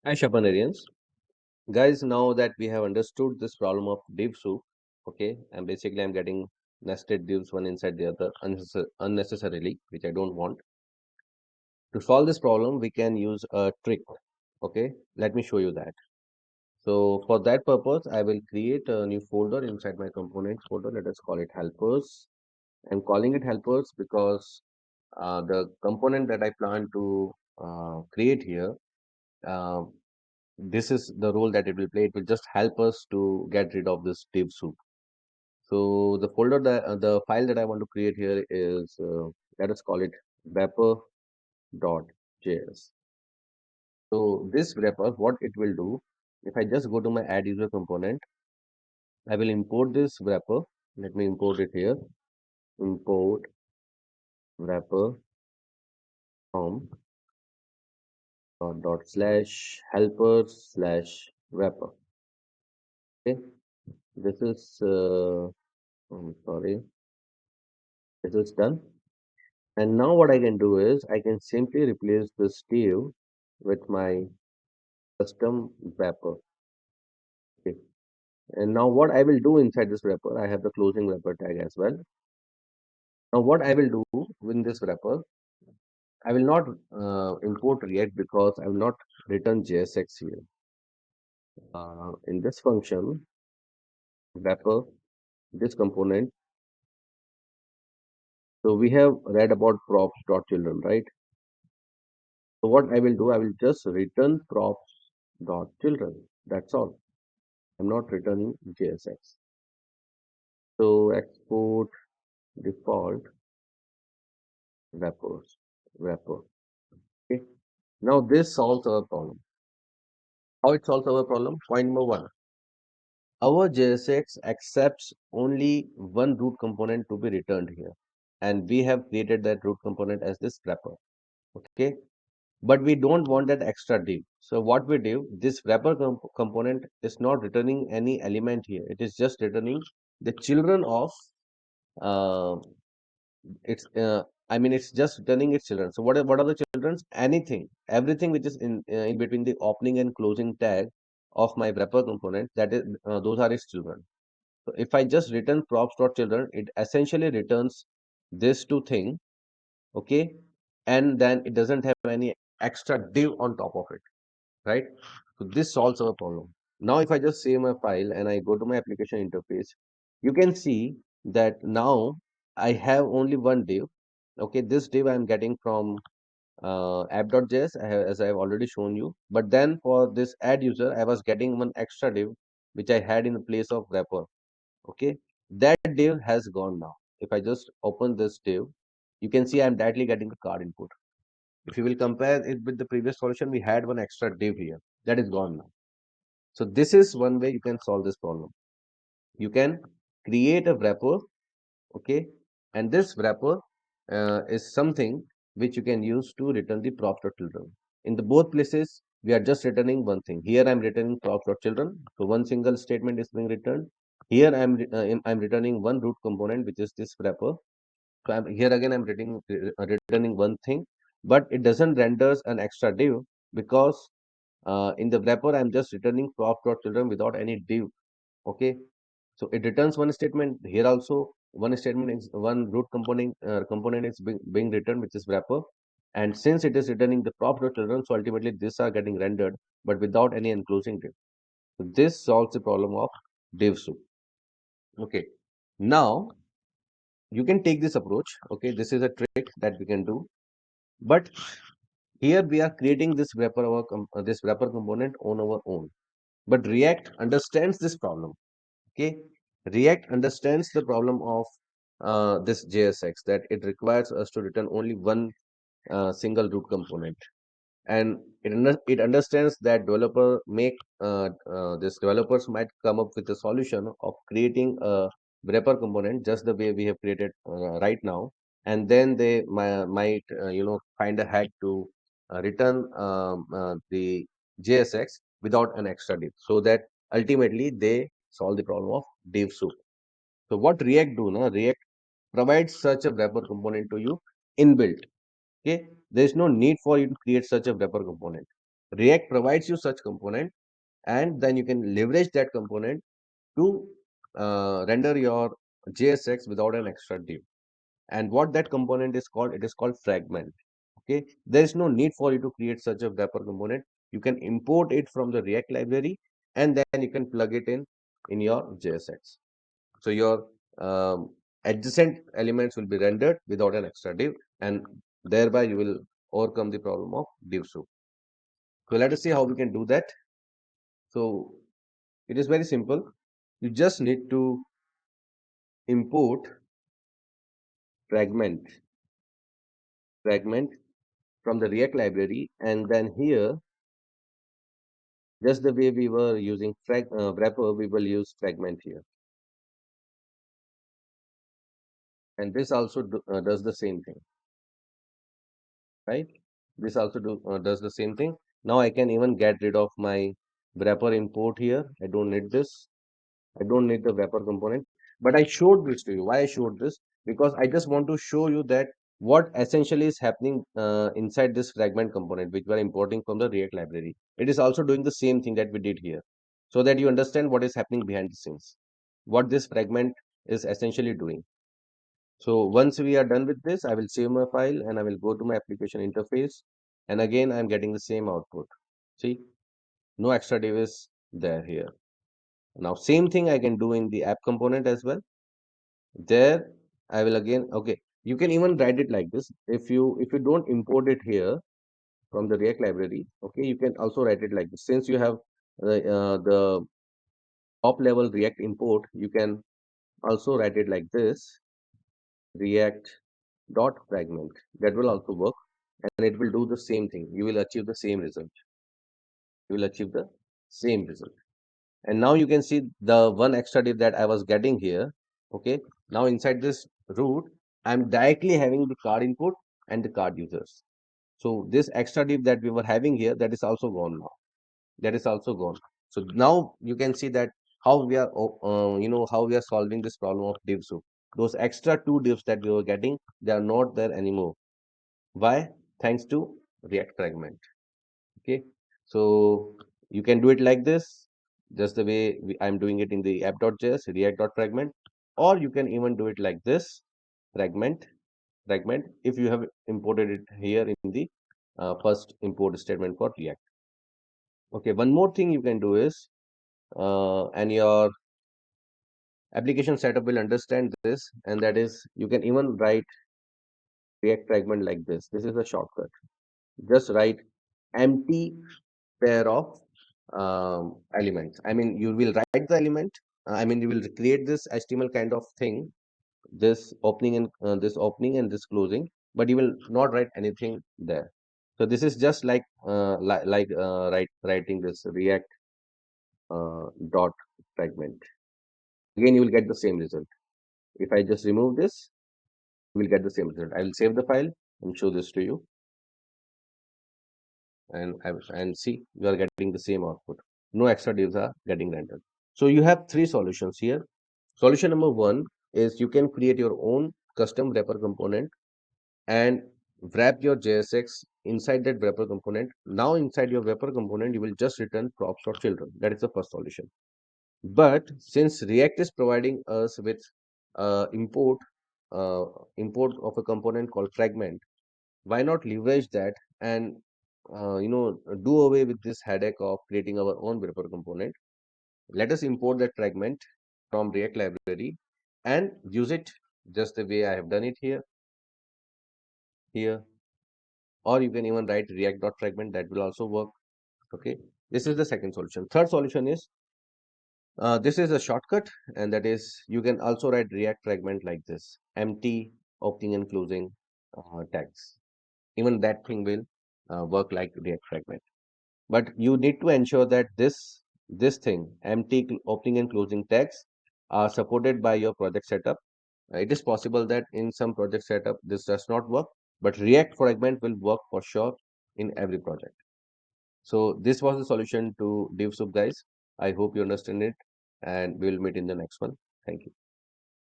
Hi, Shapanarians. Guys, now that we have understood this problem of div soup, okay, and basically I'm getting nested divs one inside the other unnecessarily, which I don't want. To solve this problem, we can use a trick, okay? Let me show you that. So for that purpose, I will create a new folder inside my components folder. Let us call it helpers. I'm calling it helpers because the component that I plan to create here uh, this is the role that it will play. It will just help us to get rid of this div soup. So the folder that the file that I want to create here is let us call it wrapper.js. So this wrapper, what it will do, if I just go to my add user component, I will import this wrapper. Let me import it here. Import wrapper from dot slash helper slash wrapper. Okay, this is sorry, this is done. And now what I can do is I can simply replace this div with my custom wrapper. Okay. And now what I will do inside this wrapper, I have the closing wrapper tag as well. Now what I will do with this wrapper, I will not import React because I will not return JSX here. In this function, wrapper, this component, so we have read about props.children, right? So what I will do, I will just return props.children. That's all. I'm not returning JSX. So export default wrapper. Okay. Now this solves our problem. How it solves our problem? Point number one. Our JSX accepts only one root component to be returned here. And we have created that root component as this wrapper. Okay. But we don't want that extra div. So what we do, this wrapper component is not returning any element here. It is just returning the children of uh, it's it's just returning its children. So what are the children's? Anything, everything which is in between the opening and closing tag of my wrapper component, that is those are its children. So if I just return props.children, it essentially returns this two thing, okay, and then it doesn't have any extra div on top of it, right? So this solves our problem. Now if I just save my file and I go to my application interface, you can see that now I have only one div. Okay, this div I'm getting from app.js as I have already shown you. But then for this add user, I was getting one extra div which I had in the place of wrapper. Okay, that div has gone now. If I just open this div, you can see I'm directly getting the card input. If you will compare it with the previous solution, we had one extra div here. That is gone now. So this is one way you can solve this problem. You can create a wrapper, okay, and this wrapper is something which you can use to return the props.children. In the both places, we are just returning one thing. Here I'm returning props.children, so one single statement is being returned. Here I'm returning one root component, which is this wrapper. So here again I'm returning one thing, but it doesn't renders an extra div because in the wrapper I'm just returning props.children without any div. Okay, so it returns one statement here also. One statement is one root component is being returned, which is wrapper. And since it is returning the props.children, so ultimately these are getting rendered, but without any enclosing div. So this solves the problem of div soup. Okay. Now you can take this approach. Okay, this is a trick that we can do. But here we are creating this wrapper component on our own. But React understands this problem. Okay, React understands the problem of this JSX, that it requires us to return only one single root component, and it understands that this developers might come up with a solution of creating a wrapper component just the way we have created right now, and then they might find a hack to return the JSX without an extra div, so that ultimately they solve the problem of div soup. So what React do now? React provides such a wrapper component to you inbuilt. Okay, there is no need for you to create such a wrapper component. React provides you such component, and then you can leverage that component to render your JSX without an extra div. And what that component is called, it is called fragment. Okay, there is no need for you to create such a wrapper component. You can import it from the React library, and then you can plug it in your JSX. So your adjacent elements will be rendered without an extra div, and thereby you will overcome the problem of div soup. So let us see how we can do that. So it is very simple. You just need to import fragment fragment from the React library, and then here, just the way we were using wrapper, we will use fragment here, and this also does the same thing, right? This also does the same thing. Now I can even get rid of my wrapper import here. I don't need this. I don't need the wrapper component, but I showed this to you. Why I showed this? Because I just want to show you that what essentially is happening inside this fragment component, which we are importing from the React library. It is also doing the same thing that we did here, so that you understand what is happening behind the scenes, what this fragment is essentially doing. So once we are done with this, I will save my file and I will go to my application interface. And again, I'm getting the same output. See, no extra div is there here. Now, same thing I can do in the app component as well. There, I will again, okay, you can even write it like this. If you don't import it here from the React library, okay, you can also write it like this. Since you have the top level React import, you can also write it like this, React dot fragment. That will also work, and it will do the same thing. You will achieve the same result. You will achieve the same result. And now you can see the one extra div that I was getting here. Okay, now inside this root, I'm directly having the card input and the card users. So this extra div that we were having here, that is also gone now. That is also gone. So now you can see that how we are, how we are solving this problem of div soup. Those extra two divs that we were getting, they are not there anymore. Why? Thanks to React fragment. Okay, so you can do it like this, just the way I'm doing it in the app.js, react.fragment, or you can even do it like this, fragment, fragment, if you have imported it here in the first import statement for React. Okay, one more thing you can do is, and your application setup will understand this, and that is you can even write React fragment like this. This is a shortcut. Just write empty pair of elements. I mean, you will write the element. I mean, you will create this HTML kind of thing, this opening and this closing, but you will not write anything there. So this is just like writing this React dot fragment. Again, you will get the same result. If I just remove this, you will get the same result. I will save the file and show this to you, and see you are getting the same output. No extra divs are getting rendered. So you have three solutions here. Solution number one is you can create your own custom wrapper component and wrap your JSX inside that wrapper component. Now inside your wrapper component, you will just return props or children. That is the first solution. But since React is providing us with import import of a component called fragment, why not leverage that and do away with this headache of creating our own wrapper component? Let us import that fragment from React library and use it just the way I have done it here, or you can even write react.fragment. That will also work. Okay, this is the second solution. Third solution is this is a shortcut, and that is you can also write React fragment like this, empty opening and closing tags. Even that thing will work like React fragment. But you need to ensure that this thing, empty opening and closing tags, are supported by your project setup. It is possible that in some project setup this does not work, but React fragment will work for sure in every project. So this was the solution to div soup, guys. I hope you understand it, and we will meet in the next one. Thank you.